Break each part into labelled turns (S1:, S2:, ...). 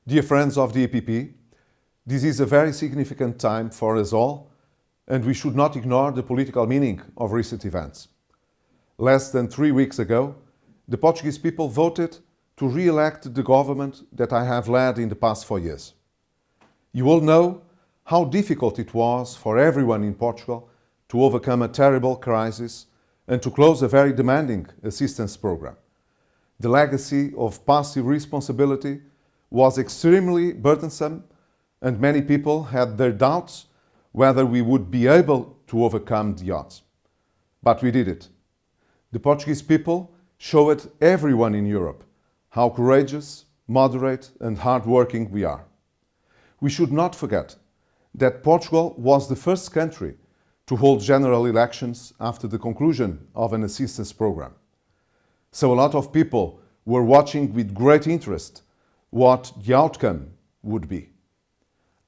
S1: Dear friends of the EPP, this is a very significant time for us all, and we should not ignore the political meaning of recent events. Less than 3 weeks ago, the Portuguese people voted to re-elect the government that I have led in the past 4 years. You all know how difficult it was for everyone in Portugal to overcome a terrible crisis and to close a very demanding assistance program. The legacy of past irresponsibility was extremely burdensome, and many people had their doubts whether we would be able to overcome the odds. But we did it. The Portuguese people showed everyone in Europe how courageous, moderate and hard-working we are. We should not forget that Portugal was the first country to hold general elections after the conclusion of an assistance program. So a lot of people were watching with great interest what the outcome would be.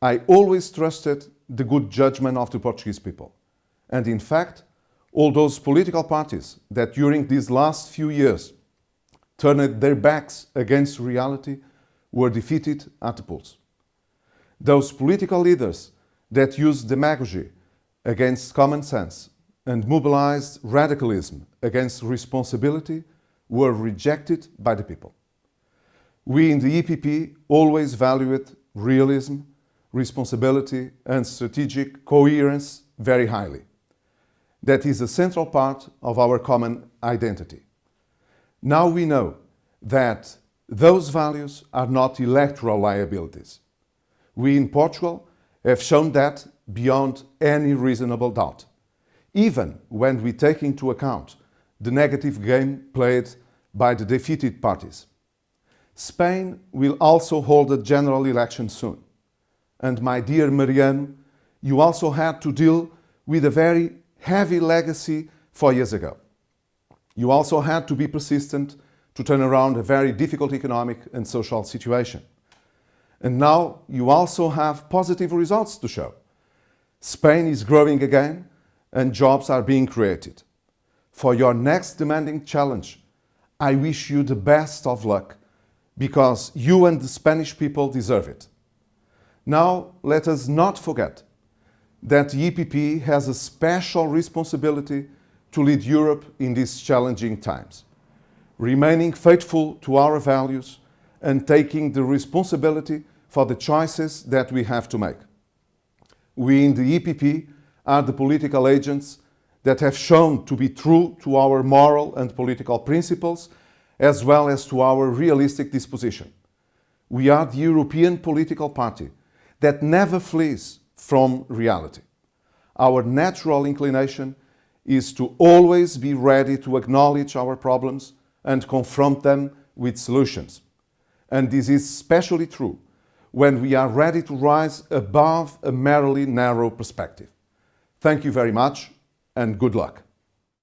S1: I always trusted the good judgment of the Portuguese people. And in fact, all those political parties that during these last few years turned their backs against reality were defeated at the polls. Those political leaders that used demagogy against common sense and mobilized radicalism against responsibility were rejected by the people. We in the EPP always valued realism, responsibility and strategic coherence very highly. That is a central part of our common identity. Now we know that those values are not electoral liabilities. We in Portugal have shown that beyond any reasonable doubt, even when we take into account the negative game played by the defeated parties. Spain will also hold a general election soon. And my dear Mariano, you also had to deal with a very heavy legacy 4 years ago. You also had to be persistent to turn around a very difficult economic and social situation. And now you also have positive results to show. Spain is growing again and jobs are being created. For your next demanding challenge, I wish you the best of luck, because you and the Spanish people deserve it. Now, let us not forget that the EPP has a special responsibility to lead Europe in these challenging times, remaining faithful to our values and taking the responsibility for the choices that we have to make. We in the EPP are the political agents that have shown to be true to our moral and political principles, as well as to our realistic disposition. We are the European political party that never flees from reality. Our natural inclination is to always be ready to acknowledge our problems and confront them with solutions. And this is especially true when we are ready to rise above a merely narrow perspective. Thank you very much and good luck.